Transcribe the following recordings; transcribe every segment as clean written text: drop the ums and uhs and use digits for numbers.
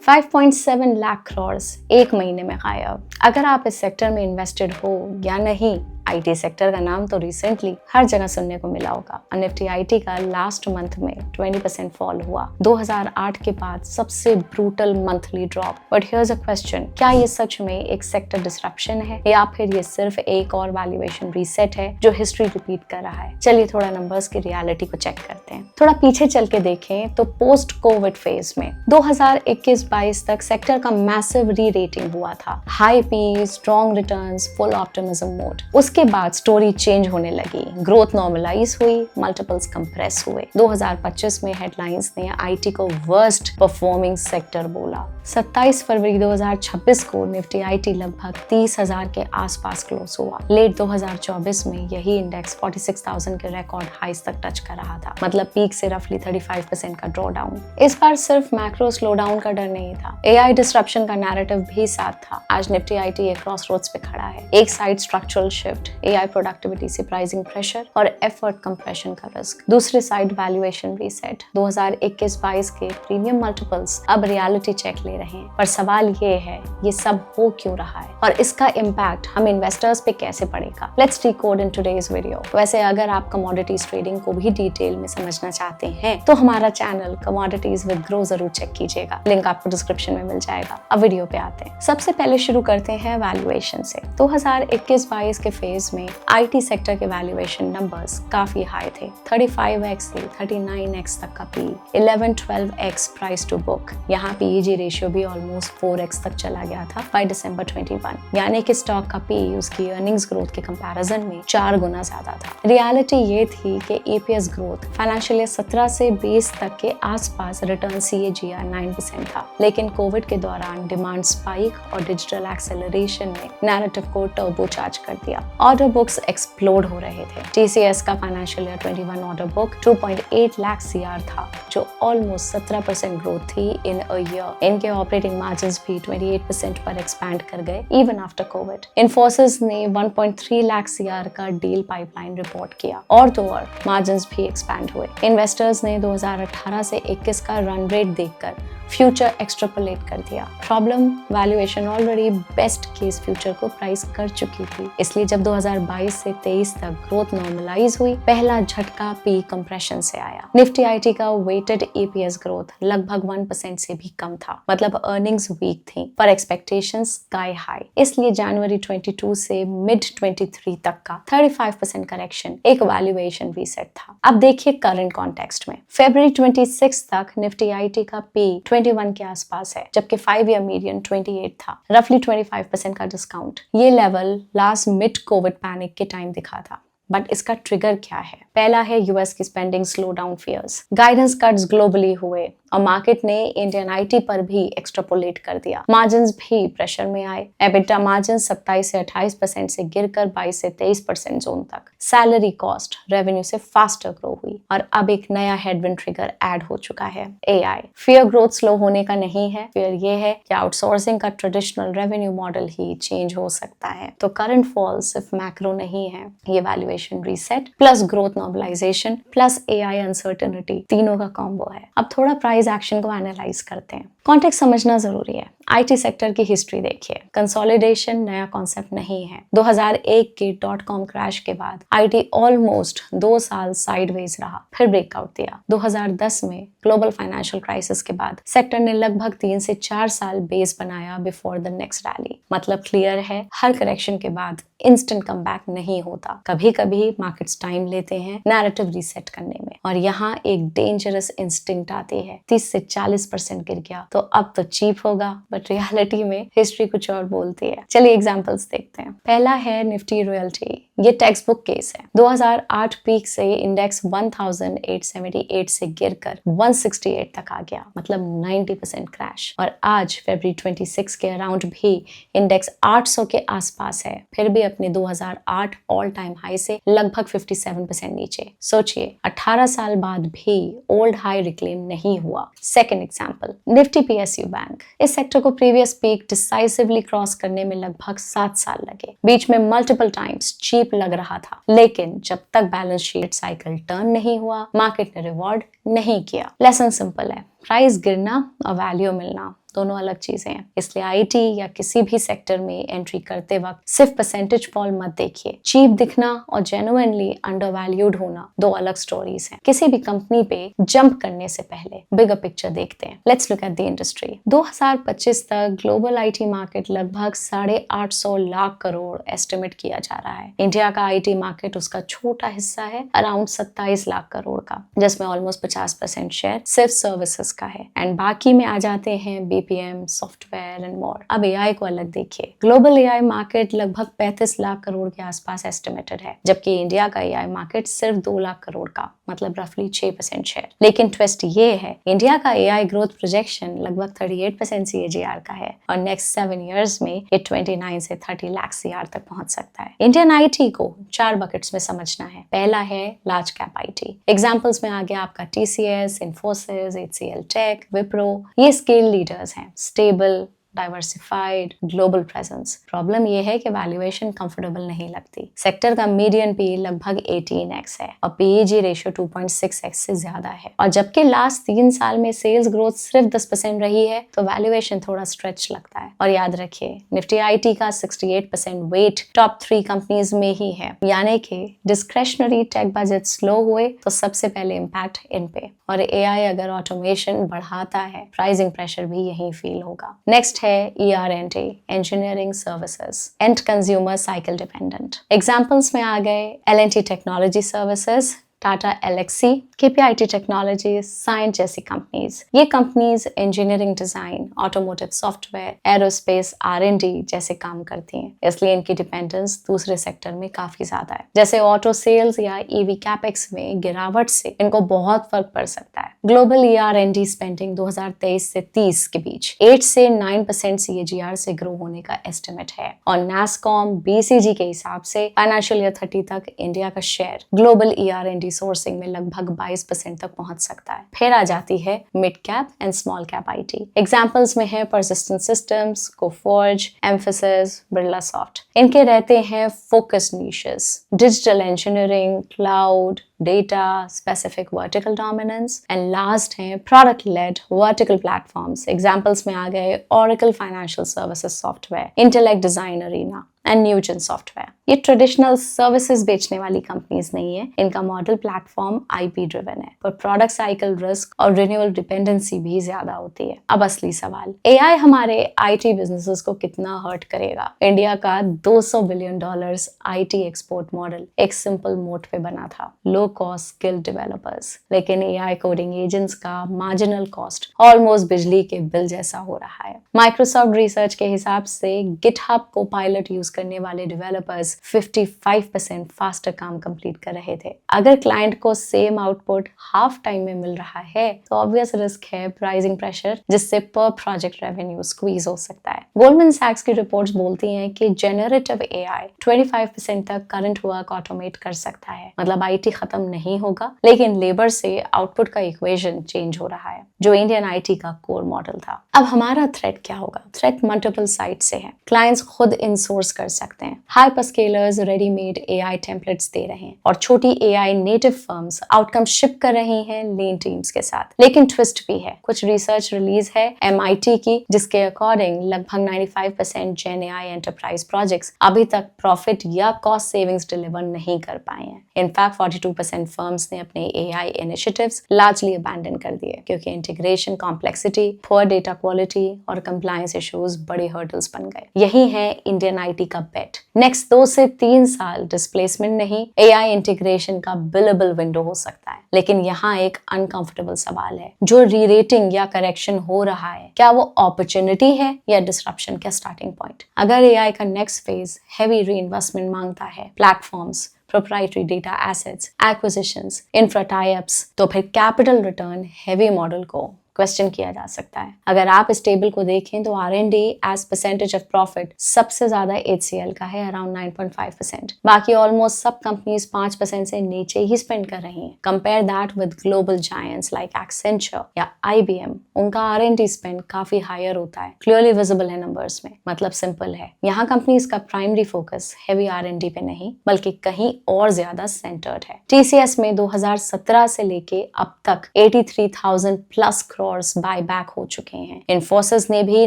5.7 लाख करोड़ एक महीने में गायब। अगर आप इस सेक्टर में इन्वेस्टेड हो या नहीं, आईटी सेक्टर का नाम तो रिसेंटली हर जगह सुनने को मिला होगा। निफ्टी आईटी का लास्ट मंथ में 20% फॉल हुआ, 2008 के बाद सबसे brutal monthly drop. But here's a question, क्या ये सच में एक सेक्टर डिसरप्शन है या फिर ये सिर्फ एक और वैल्यूएशन रीसेट है जो हिस्ट्री रिपीट कर रहा है? चलिए थोड़ा नंबर्स की रियलिटी को चेक करते हैं। थोड़ा पीछे चल के देखें तो पोस्ट कोविड फेज में 2021-22 तक सेक्टर का मैसिव री रेटिंग हुआ था। High P, strong returns, full optimism mode. उसके बाद स्टोरी चेंज होने लगी, ग्रोथ नॉर्मलाइज हुई, मल्टीपल्स कंप्रेस हुए। 2025 में हेडलाइंस ने आईटी को वर्स्ट परफॉर्मिंग सेक्टर बोला। 27 फरवरी 2026 को निफ्टी आईटी लगभग 30,000 के आसपास क्लोज हुआ। लेट 2024 में यही इंडेक्स 46,000 के रिकॉर्ड हाइस तक टच कर रहा था, मतलब पीक से रफली 35% का ड्रॉ डाउन। इस बार सिर्फ मैक्रो स्लो डाउन का डर नहीं था, एआई डिसरप्शन का नैरेटिव भी साथ था। आज निफ्टी आईटी एक क्रॉसरोड्स पे खड़ा है। एक side structural shift, AI productivity से प्राइसिंग प्रेशर और एफर्ट कंप्रेशन का रिस्क, दूसरी साइड वैल्यूएशन रीसेट। 2021-22 के प्रीमियम मल्टीपल्स अब रियलिटी चेक ले रहे हैं। पर सवाल ये है, ये सब हो क्यों रहा है और इसका इम्पैक्ट हम इन्वेस्टर्स पे कैसे पड़ेगा? Let's decode in today's video. वैसे अगर आप कमोडिटीज ट्रेडिंग को भी डिटेल में समझना चाहते हैं तो हमारा चैनल कमोडिटीज विद ग्रो जरूर चेक कीजिएगा, लिंक आपको डिस्क्रिप्शन में मिल जाएगा। अब वीडियो पे आते हैं। सबसे पहले शुरू करते हैं वैल्यूएशन से। 2021-22 के फेज में आईटी सेक्टर के वैल्यूएशन नंबर्स काफी हाई थे। 35x से 39x तक का P, 11-12x price to book. यहाँ पीईजी रेशियो भी ऑलमोस्ट 4x तक चला गया था बाय दिसंबर 21, यानी कि स्टॉक का पी उसकी अर्निंग्स ग्रोथ के कंपैरिजन में 4 गुना ज्यादा था। रियलिटी ये थी कि ईपीएस ग्रोथ फाइनेंशियल ईयर 17 से 20 तक के आसपास रिटर्न सीएजीआर 9% था, लेकिन कोविड के दौरान डिमांड स्पाइक और डिजिटल एक्सेलरेशन ने नैरेटिव को टर्बो चार्ज कर दिया। ऑर्डर बुक्स एक्सप्लोड हो रहे थे। टीसीएस का financial year 21 order book 2.8 lakh CR था, जो ऑलमोस्ट 17% ग्रोथ थी इन अ ईयर। इनके ऑपरेटिंग मार्जिन्स भी 28% पर एक्सपैंड कर गए इवन आफ्टर कोविड। इन्फोसिस ने 1.3 लाख सीआर का डील पाइपलाइन रिपोर्ट किया और तो और मार्जिन्स भी एक्सपैंड हुए। इन्वेस्टर्स ने 2018 से 21 का रन रेट देखकर फ्यूचर एक्सट्रापोलेट कर दिया। Problem, valuation already best case future को प्राइस कर चुकी थी, इसलिए जब 2022 से 23 तक ग्रोथ नॉर्मलाइज हुई, पहला झटका पी कंप्रेशन से आया। निफ्टी आईटी का वेटेड ईपीएस ग्रोथ लगभग 1% से भी कम था, मतलब अर्निंग्स वीक थी पर एक्सपेक्टेशंस स्काई हाई। इसलिए जनवरी 22 से मिड 23 तक का 35% करेक्शन एक वैल्यूएशन रीसेट था। अब देखिए करंट कॉन्टेक्स्ट में, फरवरी 26 तक निफ्टी आईटी का पी 21 के आसपास है, जबकि 5 ईयर मीडियन 28 था, रफली 25% का डिस्काउंट। ये level last mid Covid panic के टाइम दिखा था। बट इसका ट्रिगर क्या है? पहला है यूएस की spending slow down fears. Guidance cuts globally हुए और मार्केट ने इंडियन आईटी पर भी एक्सट्रापोलेट कर दिया। मार्जिन्स भी प्रेशर में आए। एबिटा मार्जिन 27 से 28% से गिरकर 22 से 23% जोन तक। सैलरी कॉस्ट रेवेन्यू से फास्टर ग्रो हुई और अब एक नया हेडविंड ट्रिगर ऐड हो चुका है, एआई। फियर ग्रोथ स्लो होने का नहीं है, फियर ये है कि आउटसोर्सिंग का ट्रेडिशनल रेवेन्यू मॉडल ही चेंज हो सकता है। तो करंट फॉल सिर्फ मैक्रो नहीं है, ये valuation reset plus growth normalisation plus AI uncertainty, तीनों का कॉम्बो है। अब थोड़ा प्राइस एक्शन को एनालाइज करते हैं। कॉन्टेक्स्ट समझना जरूरी है। आईटी सेक्टर की हिस्ट्री देखिए, कंसोलिडेशन नया कॉन्सेप्ट नहीं है। 2001 के .com क्रैश के बाद आईटी ऑलमोस्ट 2 साल साइडवेज रहा, फिर ब्रेकआउट दिया। 2010 में ग्लोबल फाइनेंशियल क्राइसिस के बाद सेक्टर ने लगभग 3 से 4 साल बेस बनाया बिफोर द नेक्स्ट रैली। मतलब क्लियर है, हर करेक्शन के बाद इंस्टेंट कमबैक नहीं होता। कभी कभी मार्केट्स टाइम लेते हैं नैरेटिव रीसेट करने में, और यहाँ एक डेंजरस इंस्टिंक्ट आती है। 30 से 40% गिर गया तो अब तो चीप होगा, बट रियलिटी में हिस्ट्री कुछ और बोलती है। चलिए एग्जांपल्स देखते हैं। पहला है निफ्टी रॉयल्टी। ये टेक्स्ट बुक केस है। 2008 पीक से इंडेक्स 1878 से गिरकर 168 तक आ गया, मतलब 90% क्रैश। और आज फरवरी 26 के अराउंड भी इंडेक्स 800 के आसपास है, फिर भी अपने 2008 ऑल टाइम हाई से लगभग 57% नीचे। सोचिए, 18 साल बाद भी ओल्ड हाई रिक्लेम नहीं हुआ। Second example, Nifty PSU bank. इस सेक्टर को प्रीवियस पीक डिसाइसिवली क्रॉस करने में लगभग 7 साल लगे। बीच में मल्टीपल टाइम्स चीप लग रहा था, लेकिन जब तक बैलेंस शीट साइकिल टर्न नहीं हुआ, मार्केट ने रिवॉर्ड नहीं किया। लेसन सिंपल है, प्राइस गिरना और वैल्यू मिलना दोनों अलग चीजें हैं, इसलिए आईटी या किसी भी सेक्टर में एंट्री करते वक्त सिर्फ परसेंटेज फॉल मत देखिए। चीप दिखना और जेन्युइनली अंडरवैल्यूड होना दो अलग स्टोरीज हैं। किसी भी कंपनी पे जंप करने से पहले बिगर पिक्चर देखते हैं। Let's look at the industry. 2025 तक ग्लोबल आईटी मार्केट लगभग 850 लाख करोड़ एस्टिमेट किया जा रहा है। इंडिया का आईटी मार्केट उसका छोटा हिस्सा है, अराउंड 27 लाख करोड़ का, जिसमें ऑलमोस्ट 50% शेयर सिर्फ सर्विसेज का है एंड बाकी में आ जाते हैं बीपीएम, सॉफ्टवेयर एंड मोर। अब एआई को अलग देखिए। ग्लोबल एआई मार्केट लगभग 35 लाख करोड़ के आसपास एस्टिमेटेड है, जबकि इंडिया का एआई मार्केट सिर्फ 2 लाख करोड़ का, मतलब रफली 6% शेयर। लेकिन ट्विस्ट ये है, इंडिया का एआई ग्रोथ प्रोजेक्शन लगभग 38% सीएजीआर का है और नेक्स्ट 7 इयर्स में ये 29 से 30 लाख सीआर तक पहुंच सकता है। इंडियन आईटी को 4 बकेट्स में समझना है। पहला है लार्ज कैप आईटी। एग्जांपल्स में आ गया आपका TCS, Infosys, HCL tech, Wipro. ये स्केल लीडर्स हैं, stable, diversified, global presence. Problem यह है कि वैल्यूएशन कंफर्टेबल नहीं लगती। सेक्टर का मीडियन पी लगभग 18x है और पीईजी रेशियो 2.6x से ज्यादा है, और जबकि लास्ट 3 साल में सेल्स ग्रोथ सिर्फ 10% रही है, तो वैल्यूएशन थोड़ा स्ट्रेच लगता है। और याद रखिए, निफ्टी आईटी का 68% वेट टॉप 3 कंपनीज में ही है, यानी कि डिस्क्रेशनरी टेक बजट स्लो हुए तो सबसे पहले इम्पैक्ट इन पे, और एआई अगर ऑटोमेशन बढ़ाता है, प्राइसिंग प्रेशर भी यही फील होगा। नेक्स्ट है ER&D, engineering services, end consumer cycle dependent. Examples में आ गए L&T Technology Services, Tata Elxsi, KPIT technologies, Cyient जैसी कंपनीज। ये companies engineering design, automotive software, aerospace, R&D जैसे काम करती हैं, इसलिए इनकी डिपेंडेंस दूसरे सेक्टर में काफी ज्यादा है। जैसे ऑटो सेल्स या ईवी कैपेक्स में गिरावट से इनको बहुत फर्क पड़ सकता है। ग्लोबल ER&D स्पेंडिंग 2023 से 30 के बीच 8 से 9% CAGR से ग्रो होने का एस्टिमेट है, और नासकॉम, BCG के हिसाब से फाइनेंशियल ईयर 30 तक इंडिया का शेयर ग्लोबल ER&D सोर्सिंग में लगभग 22% तक पहुंच सकता है। फिर आ जाती है mid cap and small cap IT. Examples में है persistent systems, Coforge, emphasis, Birla soft. इनके रहते हैं focus niches, digital engineering, cloud, data, specific vertical dominance, and last है product led vertical platforms. Examples में आ गए Oracle Financial Services Software, Intellect Design Arena and Newgen software. ये traditional services बेचने वाली companies नहीं है, इनका मॉडल प्लेटफॉर्म आईपी ड्रिवन है, पर प्रोडक्ट साइकिल रिस्क और रिन्यूअल डिपेंडेंसी भी ज्यादा होती है। अब असली सवाल, एआई हमारे आईटी बिजनेसेस को कितना हर्ट करेगा? इंडिया का $200 बिलियन आईटी एक्सपोर्ट मॉडल एक सिंपल मोड पे बना था, लो कॉस्ट स्किल्ड डेवलपर्स, लेकिन एआई कोडिंग एजेंट्स का मार्जिनल कॉस्ट ऑलमोस्ट बिजली के बिल जैसा हो रहा है। माइक्रोसॉफ्ट रिसर्च के हिसाब से गिटहब को पायलट यूज करने वाले डेवलपर्स 55% फास्टर काम कंप्लीट कर रहे थे। अगर क्लाइंट को सेम आउटपुट हाफ टाइम में मिल रहा है, तो ऑब्वियस रिस्क है प्राइसिंग प्रेशर, जिससे पर प्रोजेक्ट रेवेन्यू स्क्वीज हो सकता है। गोल्डमैन सैक्स की रिपोर्ट्स बोलती हैं कि जेनरेटिव एआई 25% तक करंट वर्क ऑटोमेट कर सकता है, मतलब आईटी खत्म नहीं होगा, लेकिन लेबर से आउटपुट का इक्वेशन चेंज हो रहा है, जो इंडियन आईटी का कोर मॉडल था। अब हमारा थ्रेट क्या होगा? थ्रेट मल्टीपल साइड से है। क्लाइंट्स खुद इनसोर्स कर सकते हैं, हाइपरस्केलर्स रेडीमेड एआई टेम्पलेट्स दे रहे हैं, और छोटी AI native firms outcome ship कर रही हैं लीन टीम्स के साथ। लेकिन ट्विस्ट भी है, कुछ रिसर्च रिलीज है MIT की, जिसके अकॉर्डिंग लगभग 95% जेन एआई एंटरप्राइज प्रोजेक्ट्स अभी तक प्रॉफिट या कॉस्ट सेविंग्स डिलीवर नहीं कर पाए हैं। इनफैक्ट 42% फर्म्स ने अपने एआई इनिशिएटिव्स लार्जली अबैंडन कर दिए, क्योंकि integration complexity, poor data quality और कंप्लायंस इश्यूज बड़े हर्डल्स बन गए। यही है इंडियन आईटी का बेट। नेक्स्ट 2 से 3 साल डिस्प्लेसमेंट नहीं, एआई इंटीग्रेशन का बिलेबल विंडो हो सकता है। लेकिन यहाँ एक अनकंफर्टेबल सवाल है, जो रीरेटिंग या करेक्शन हो रहा है, क्या वो अपॉर्चुनिटी है या डिसरप्शन का स्टार्टिंग पॉइंट? अगर एआई का नेक्स्ट फेज हैवी रीइन्वेस्टमेंट मांगता है, platforms, proprietary data assets, acquisitions, infra tie-ups, तो फिर कैपिटल रिटर्न हैवी मॉडल को क्वेश्चन किया जा सकता है। अगर आप इस टेबल को देखें तो R&D as percentage of profit सबसे ज्यादा HCL का है, अराउंड 9.5%। बाकी ऑलमोस्ट सब कंपनीज 5% से नीचे ही स्पेंड कर रही हैं। Compare that with global giants like Accenture या IBM, उनका R&D स्पेंड काफी हायर होता है, क्लियरली विजिबल है नंबर्स में। मतलब सिंपल है, यहाँ कंपनीज का प्राइमरी फोकस हैवी R&D पे नहीं, बल्कि कहीं और ज्यादा सेंटर्ड है। TCS में 2017 से लेके अब तक 83,000 प्लस करोड़ करोड़ बायबैक हो चुके हैं। इन्फोसिस ने भी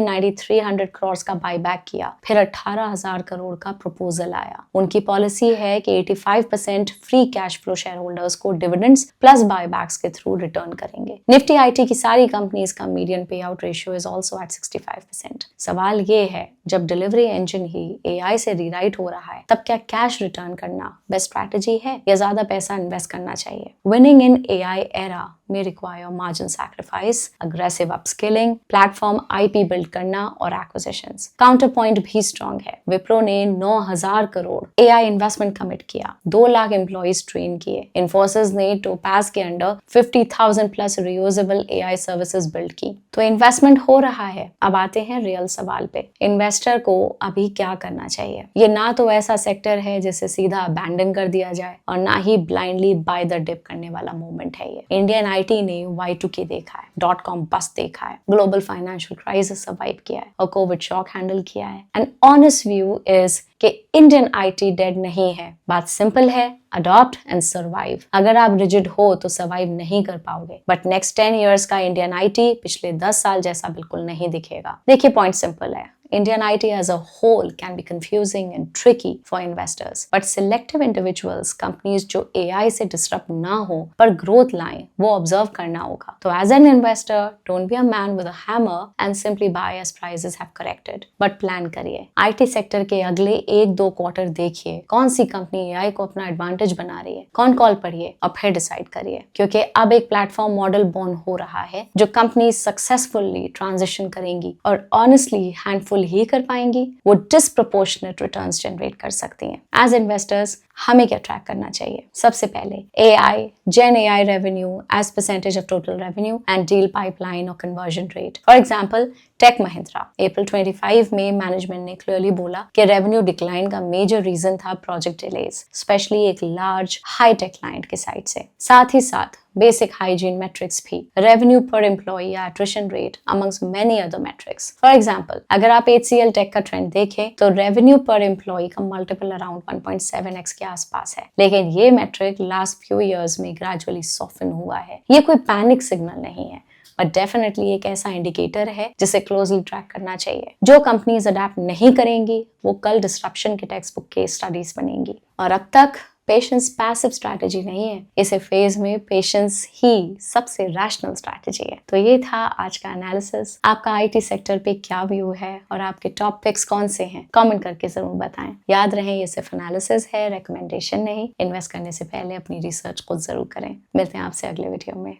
9300 करोड़ का बायबैक किया, फिर 18,000 करोड़ का प्रपोजल आया। उनकी पॉलिसी है कि 85% free cash flow share holders को डिविडेंड्स प्लस बायबैक्स के थ्रू रिटर्न करेंगे। निफ्टी आईटी की सारी कंपनीज का मीडियन पे out ratio is also eight 65%। सवाल ये है, जब डिलीवरी इंजन ही एआई से रीराइट हो रहा है, तब क्या कैश रिटर्न करना बेस्ट स्ट्रैटेजी है या ज्यादा पैसा इन्वेस्ट करना चाहिए? विनिंग इन AI era may require margin sacrifice, aggressive upskilling, platform IP build करना और acquisitions. Counterpoint भी strong है। विप्रो ने 9,000 करोड़ AI investment commit किया, 2 लाख employees train किए। Infosys ने Topaz के under 50,000 plus reusable AI services build की। तो इन्वेस्टमेंट हो रहा है। अब आते हैं रियल सवाल पे, इन्वेस्टर को अभी क्या करना चाहिए? ये ना तो ऐसा सेक्टर है जिसे सीधा अबैंडन कर दिया जाए और ना ही ब्लाइंडली बाय द डिप करने वाला मूवमेंट है ये। इंडियन आईटी ने Y2K देखा है, .com बस्ट देखा है, ग्लोबल फाइनेंशियल क्राइसिस सर्वाइव किया है और कोविड शॉक हैंडल किया है। एंड ऑनेस्ट व्यू इज कि इंडियन आईटी डेड नहीं है। बात सिंपल है, अडॉप्ट एंड सर्वाइव। अगर आप रिजिड हो तो सर्वाइव नहीं कर पाओगे, बट नेक्स्ट 10 इयर्स का इंडियन आईटी पिछले 10 साल जैसा बिल्कुल नहीं दिखेगा। देखिए, पॉइंट सिंपल है, Indian IT as a whole can be confusing and tricky for investors, but selective individuals, companies जो AI से disrupt ना हो पर growth लाएं, वो observe करना होगा। तो as an investor, don't be a man with a hammer and simply buy as prices have corrected, but plan करिए। IT sector के अगले 1-2 क्वार्टर देखिए, कौन सी कंपनी AI को अपना एडवांटेज बना रही है, कौन कॉल पढ़िए और फिर डिसाइड करिए, क्योंकि अब एक प्लेटफॉर्म मॉडल बॉर्न हो रहा है जो कंपनी सक्सेसफुली ट्रांजिशन करेंगी और ऑनेस्टली हैंडफुल ही कर पाएंगी, वो डिसप्रोपोर्शनेट रिटर्न्स जनरेट कर सकती हैं। एज इन्वेस्टर्स हमें क्या ट्रैक करना चाहिए? सबसे पहले AI, Gen AI revenue as percentage of total revenue and deal pipeline और conversion rate. For example, Tech Mahindra April 25 में मैनेजमेंट ने क्लियरली बोला कि रेवेन्यू डिक्लाइन का मेजर रीजन था प्रोजेक्ट डिलेज, स्पेशली एक लार्ज हाई टेक क्लाइंट के side से। साथ ही साथ बेसिक हाइजीन मेट्रिक्स भी, रेवेन्यू पर एम्प्लॉय या attrition rate amongst many other metrics. For example, अगर आप HCL टेक का ट्रेंड देखें तो रेवेन्यू पर एम्प्लॉय का मल्टीपल अराउंड 1.7x के आसपास है, लेकिन ये मेट्रिक लास्ट फ्यू इयर्स में ग्रेजुअली सॉफ्टन हुआ है। ये कोई पैनिक सिग्नल नहीं है, बट डेफिनेटली एक ऐसा इंडिकेटर है जिसे क्लोजली ट्रैक करना चाहिए। जो कंपनीज अडेप्ट नहीं करेंगी वो कल डिस्ट्रप्शन के टेक्स्ट बुक केस स्टडीज बनेंगी। और अब तक पेशेंस पैसिव स्ट्रैटेजी नहीं है, इसे फेज में पेशेंस ही सबसे रैशनल स्ट्रैटेजी है। तो ये था आज का एनालिसिस। आपका आईटी सेक्टर पे क्या व्यू है और आपके टॉप पिक्स कौन से हैं, कमेंट करके जरूर बताएं। याद रहे, ये सिर्फ एनालिसिस है, रिकमेंडेशन नहीं। इन्वेस्ट करने से पहले अपनी रिसर्च खुद जरूर करें। मिलते हैं आपसे अगले वीडियो में।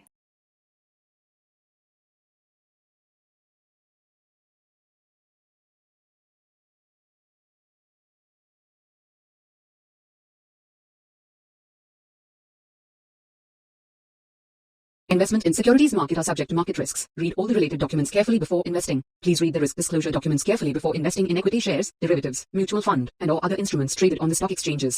Investment in securities market are subject to market risks. Read all the related documents carefully before investing. Please read the risk disclosure documents carefully before investing in equity shares, derivatives, mutual fund, and or other instruments traded on the stock exchanges.